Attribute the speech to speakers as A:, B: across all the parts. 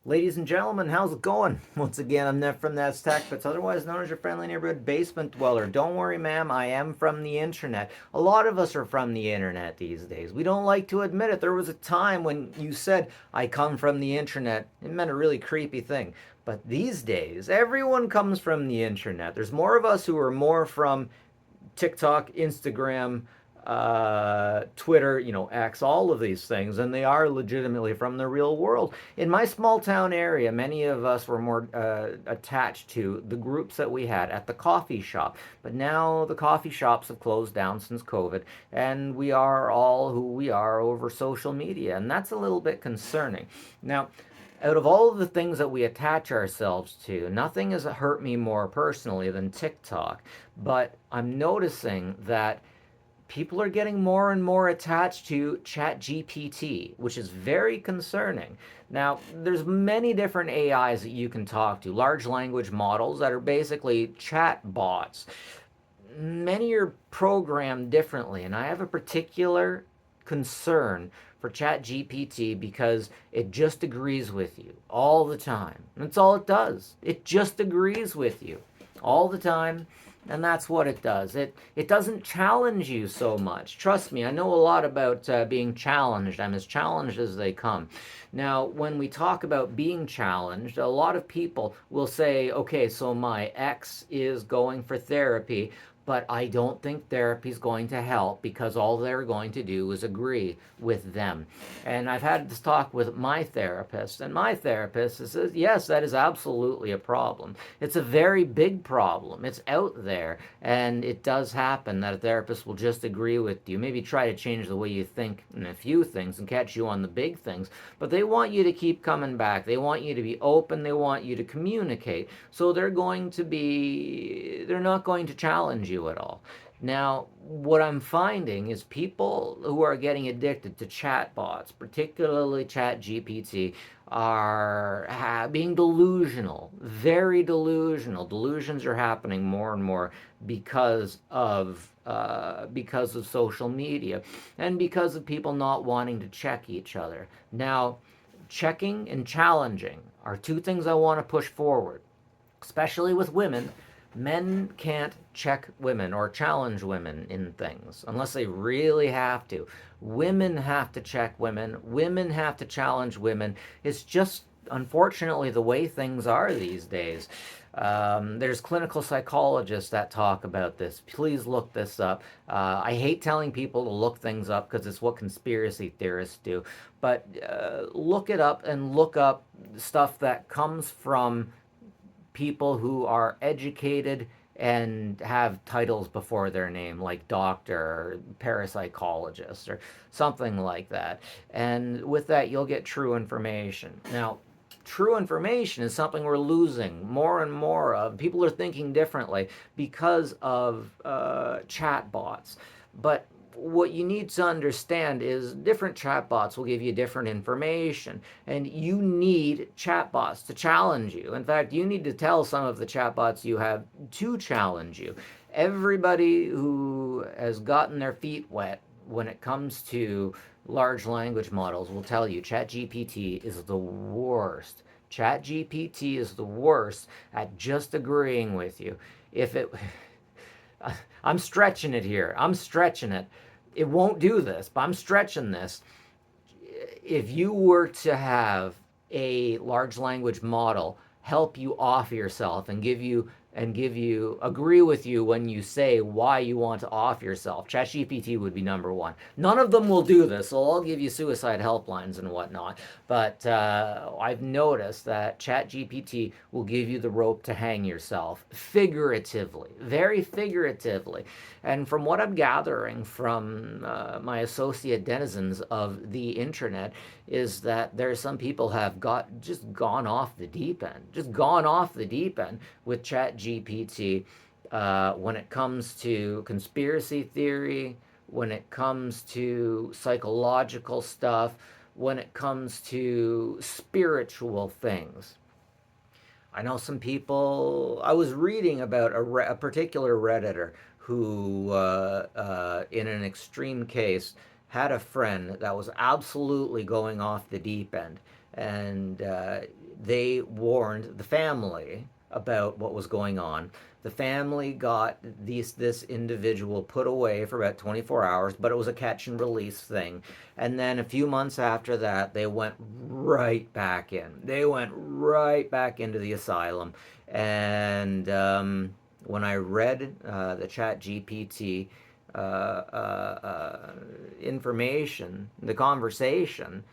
A: Ladies and gentlemen, how's it going? Once again, I'm Ned from That's Tech, but otherwise known as your friendly neighborhood basement dweller. Don't worry, ma'am, I am from the internet. A lot of us are from the internet these days. We don't like to admit it. There was a time when you said, I come from the internet. It meant a really creepy thing. But these days, everyone comes from the internet. There's more of us who are more from TikTok, Instagram, Twitter, X, all of these things, and they are legitimately from the real world. In my small town area, many of us were more attached to the groups that we had at the coffee shop. But now the coffee shops have closed down since COVID, and we are all who we are over social media, and that's a little bit concerning. Now, out of all of the things that we attach ourselves to, nothing has hurt me more personally than TikTok. But I'm noticing that people are getting more and more attached to ChatGPT, which is very concerning. Now, there's many different AIs that you can talk to, large language models that are basically chatbots. Many are programmed differently, and I have a particular concern for ChatGPT because it just agrees with you all the time. That's all it does. It just agrees with you all the time, and that's what it does. It doesn't challenge you so much. Trust me, I know a lot about being challenged. I'm as challenged as they come. Now, when we talk about being challenged, a lot of people will say, okay, so my ex is going for therapy, but I don't think therapy is going to help because all they're going to do is agree with them. And I've had this talk with my therapist, and my therapist says, yes, that is absolutely a problem. It's a very big problem. It's out there, and it does happen that a therapist will just agree with you, maybe try to change the way you think in a few things and catch you on the big things, but they want you to keep coming back. They want you to be open. They want you to communicate. So they're not going to challenge you at all. Now, what I'm finding is people who are getting addicted to chatbots, particularly ChatGPT, are being delusional, very delusional. Delusions are happening more and more because of social media and because of people not wanting to check each other. Now, checking and challenging are two things I want to push forward, especially with women. Men can't check women or challenge women in things unless they really have to. Women have to check women. Women have to challenge women. It's just unfortunately the way things are these days. There's clinical psychologists that talk about this. Please look this up. I hate telling people to look things up because it's what conspiracy theorists do. But look it up and look up stuff that comes from people who are educated and have titles before their name, like doctor or parapsychologist or something like that. And with that, you'll get true information. Now, true information is something we're losing more and more of. People are thinking differently because of chatbots. But what you need to understand is different chatbots will give you different information, and you need chatbots to challenge you. In fact, you need to tell some of the chatbots you have to challenge you. Everybody who has gotten their feet wet when it comes to large language models will tell you ChatGPT is the worst. ChatGPT is the worst at just agreeing with you. If it I'm stretching it here. I'm stretching it. It won't do this, but I'm stretching this. If you were to have a large language model help you off yourself and give you agree with you when you say why you want to off yourself, ChatGPT would be number one. None of them will do this, so I'll give you suicide helplines and whatnot. But I've noticed that ChatGPT will give you the rope to hang yourself, figuratively, very figuratively. And from what I'm gathering from my associate denizens of the internet, is that there are some people have just gone off the deep end with ChatGPT when it comes to conspiracy theory, when it comes to psychological stuff, when it comes to spiritual things. I know some people. I was reading about a particular Redditor who, in an extreme case, had a friend that was absolutely going off the deep end. And they warned the family about what was going on. The family got this individual put away for about 24 hours, but it was a catch and release thing. And then a few months after that, they went right back in. They went right back into the asylum. And when I read the ChatGPT information, the conversation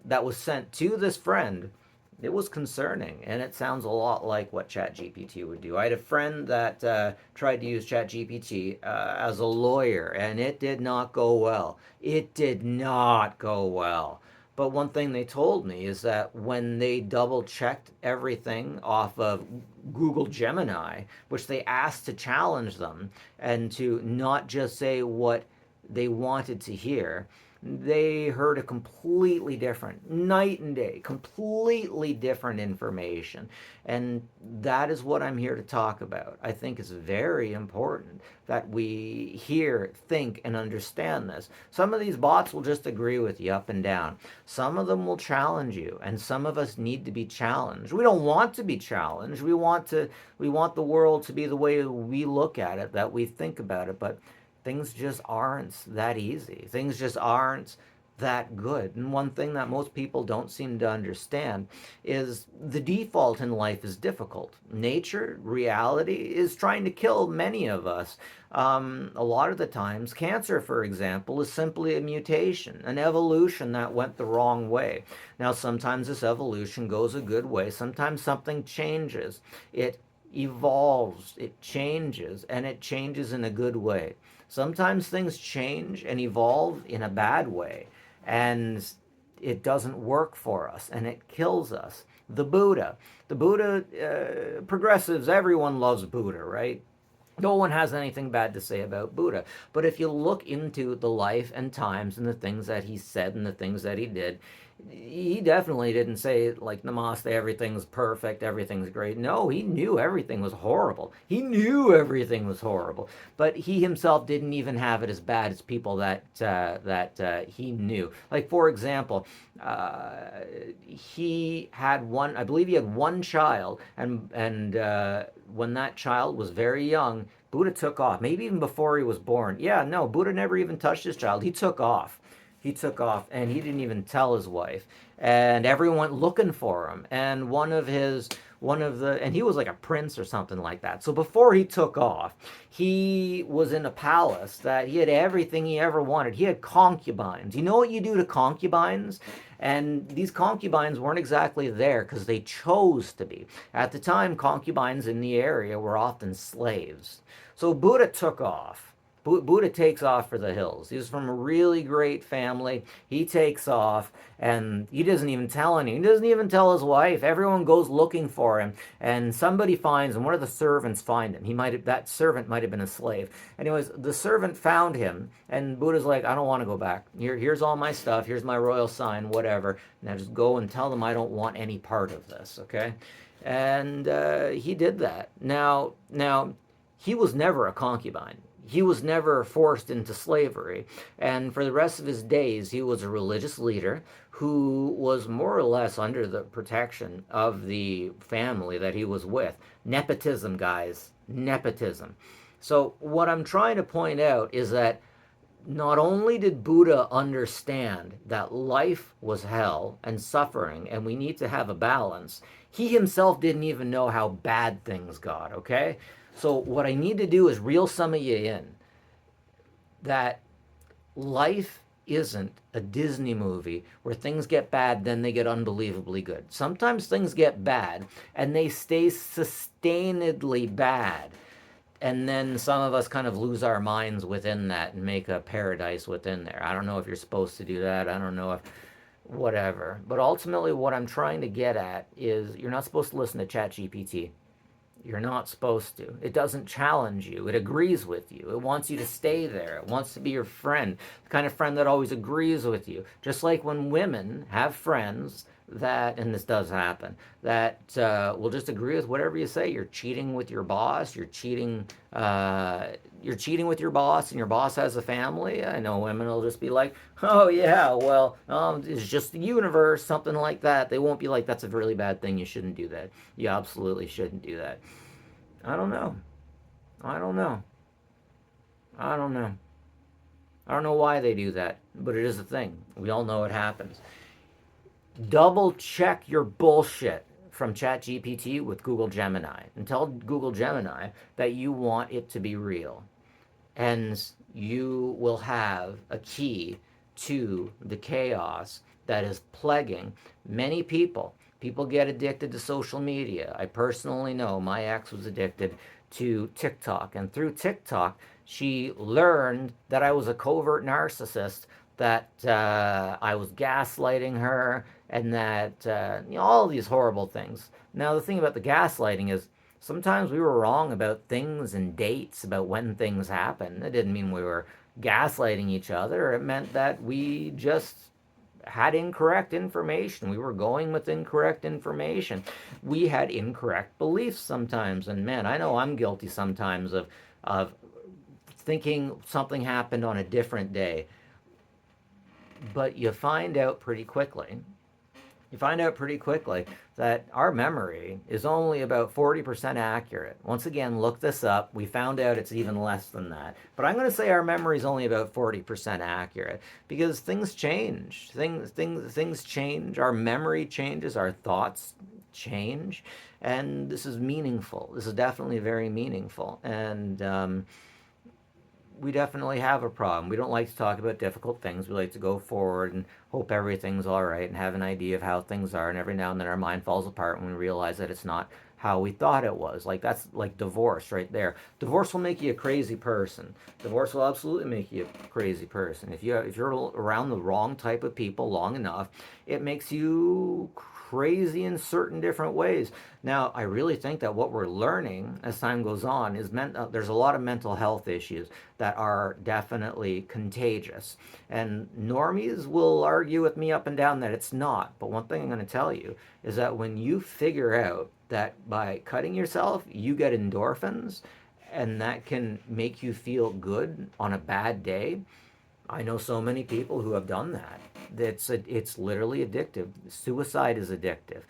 A: that was sent to this friend, it was concerning, and it sounds a lot like what ChatGPT would do. I had a friend that tried to use ChatGPT as a lawyer, and it did not go well. It did not go well. But one thing they told me is that when they double checked everything off of Google Gemini, which they asked to challenge them and to not just say what they wanted to hear, they heard a completely different, night and day, completely different information. And that is what I'm here to talk about. I think it's very important that we hear, think, and understand this. Some of these bots will just agree with you up and down. Some of them will challenge you, and some of us need to be challenged. We don't want to be challenged. We want the world to be the way we look at it, that we think about it, but things just aren't that easy. Things just aren't that good. And one thing that most people don't seem to understand is the default in life is difficult. Nature, reality, is trying to kill many of us. A lot of the times, cancer, for example, is simply a mutation, an evolution that went the wrong way. Now, sometimes this evolution goes a good way. Sometimes something changes. It evolves, it changes, and it changes in a good way. Sometimes things change and evolve in a bad way, and it doesn't work for us, and it kills us. The Buddha, progressives, everyone loves Buddha, right? No one has anything bad to say about Buddha. But if you look into the life and times and the things that he said and the things that he did, he definitely didn't say, like, namaste, everything's perfect, everything's great. No, he knew everything was horrible. He knew everything was horrible. But he himself didn't even have it as bad as people that he knew. Like, for example, he had one, I believe he had one child, and when that child was very young, Buddha took off, maybe even before he was born. Yeah, no, Buddha never even touched his child. He took off. He took off, and he didn't even tell his wife. And everyone went looking for him. And and he was like a prince or something like that. So before he took off, he was in a palace that he had everything he ever wanted. He had concubines. You know what you do to concubines? And these concubines weren't exactly there because they chose to be. At the time, concubines in the area were often slaves. So Buddha took off. Buddha takes off for the hills. He's from a really great family. He takes off, and he doesn't even tell anyone. He doesn't even tell his wife. Everyone goes looking for him, and somebody finds him. One of the servants find him. That servant might have been a slave. Anyways, the servant found him, and Buddha's like, I don't want to go back. Here's all my stuff. Here's my royal sign, whatever. Now just go and tell them I don't want any part of this, okay? And he did that. Now, he was never a concubine. He was never forced into slavery, and for the rest of his days, he was a religious leader who was more or less under the protection of the family that he was with. Nepotism, guys. Nepotism. So what I'm trying to point out is that not only did Buddha understand that life was hell and suffering, and we need to have a balance, he himself didn't even know how bad things got, okay? So what I need to do is reel some of you in that life isn't a Disney movie where things get bad, then they get unbelievably good. Sometimes things get bad and they stay sustainedly bad. And then some of us kind of lose our minds within that and make a paradise within there. I don't know if you're supposed to do that. I don't know if whatever. But ultimately what I'm trying to get at is you're not supposed to listen to ChatGPT. You're not supposed to. It doesn't challenge you. It agrees with you. It wants you to stay there. It wants to be your friend, the kind of friend that always agrees with you. Just like when women have friends that, and this does happen, that will just agree with whatever you say. You're cheating with your boss. You're cheating with your boss, and your boss has a family. I know women will just be like, "Oh yeah, well, it's just the universe," something like that. They won't be like, "That's a really bad thing. You shouldn't do that. You absolutely shouldn't do that." I don't know. I don't know. I don't know. I don't know why they do that, but it is a thing. We all know it happens. Double check your bullshit from ChatGPT with Google Gemini and tell Google Gemini that you want it to be real. And you will have a key to the chaos that is plaguing many people. People get addicted to social media. I personally know my ex was addicted to TikTok, and through TikTok, she learned that I was a covert narcissist, that I was gaslighting her, and that all these horrible things. Now, the thing about the gaslighting is sometimes we were wrong about things and dates, about when things happen. It didn't mean we were gaslighting each other. It meant that we just had incorrect information. We were going with incorrect information. We had incorrect beliefs sometimes. And man, I know I'm guilty sometimes of thinking something happened on a different day. But you find out pretty quickly that our memory is only about 40% accurate. Once again, look this up. We found out it's even less than that. But I'm going to say our memory is only about 40% accurate because things change. Things change. Our memory changes. Our thoughts change. And this is meaningful. This is definitely very meaningful. And we definitely have a problem. We don't like to talk about difficult things. We like to go forward and hope everything's all right and have an idea of how things are. And every now and then our mind falls apart when we realize that it's not how we thought it was. Like that's like divorce right there. Divorce will make you a crazy person. Divorce will absolutely make you a crazy person. If you're around the wrong type of people long enough, it makes you crazy in certain different ways. Now, I really think that what we're learning as time goes on is there's a lot of mental health issues that are definitely contagious. And normies will argue with me up and down that it's not. But one thing I'm going to tell you is that when you figure out that by cutting yourself, you get endorphins, and that can make you feel good on a bad day. I know so many people who have done that. It's literally addictive. Suicide is addictive.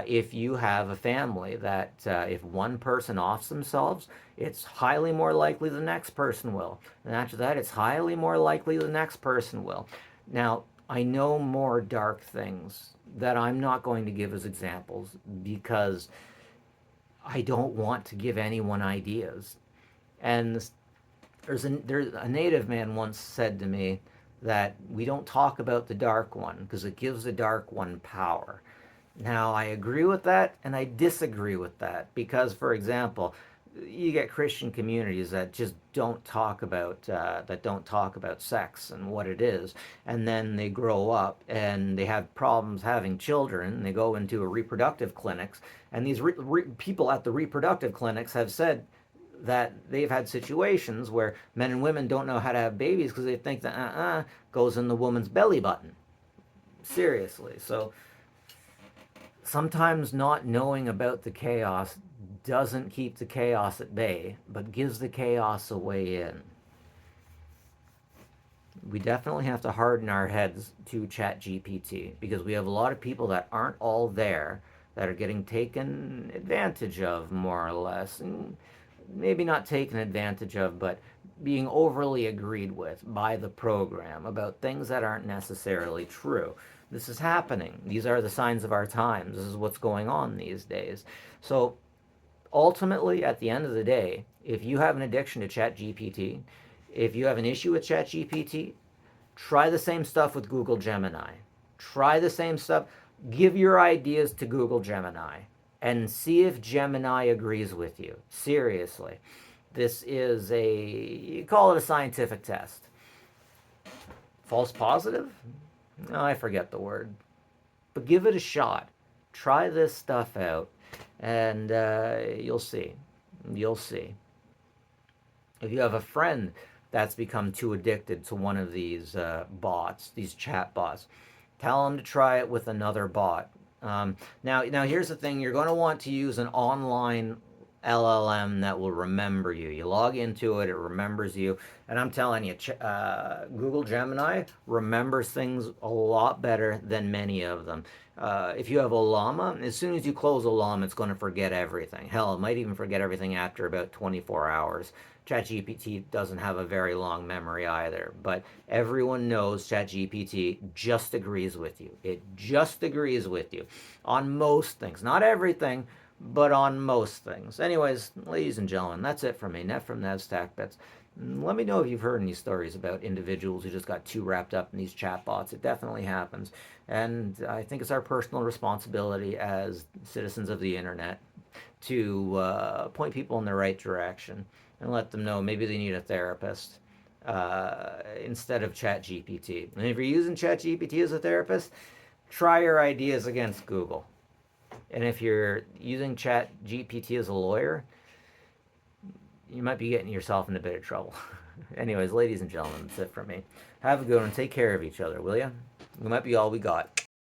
A: If you have a family that if one person offs themselves, it's highly more likely the next person will. And after that, it's highly more likely the next person will. Now, I know more dark things that I'm not going to give as examples because I don't want to give anyone ideas. And there's a native man once said to me that we don't talk about the dark one because it gives the dark one power. Now, I agree with that and I disagree with that because, for example, you get Christian communities that just don't talk about sex and what it is, and then they grow up and they have problems having children. They go into a reproductive clinics, and these people at the reproductive clinics have said that they've had situations where men and women don't know how to have babies because they think that goes in the woman's belly button. Seriously. So sometimes not knowing about the chaos doesn't keep the chaos at bay, but gives the chaos a way in. We definitely have to harden our heads to ChatGPT because we have a lot of people that aren't all there that are getting taken advantage of, more or less. And maybe not taken advantage of, but being overly agreed with by the program about things that aren't necessarily true. This is happening. These are the signs of our times. This is what's going on these days. So ultimately, at the end of the day, if you have an addiction to ChatGPT, if you have an issue with ChatGPT, try the same stuff with Google Gemini. Try the same stuff. Give your ideas to Google Gemini and see if Gemini agrees with you. Seriously. This is you call it a scientific test. False positive? No, I forget the word. But give it a shot. Try this stuff out, and you'll see. You'll see. If you have a friend that's become too addicted to one of these bots, these chat bots, Tell them to try it with another bot. Now here's the thing: you're going to want to use an online LLM that will remember you. You log into it, it remembers you, and I'm telling you, Google Gemini remembers things a lot better than many of them. If you have Olama, as soon as you close Olama, it's going to forget everything. Hell, it might even forget everything after about 24 hours. ChatGPT doesn't have a very long memory either, but everyone knows ChatGPT just agrees with you. It just agrees with you on most things. Not everything, but on most things. Anyways, ladies and gentlemen, that's it from me. Net from Nev's Stack Bets. Let me know if you've heard any stories about individuals who just got too wrapped up in these chatbots. It definitely happens. And I think it's our personal responsibility as citizens of the internet to point people in the right direction and let them know maybe they need a therapist instead of ChatGPT. And if you're using ChatGPT as a therapist, try your ideas against Google. And if you're using ChatGPT as a lawyer, you might be getting yourself in a bit of trouble. Anyways, ladies and gentlemen, that's it from me. Have a good one. Take care of each other, will ya? We might be all we got.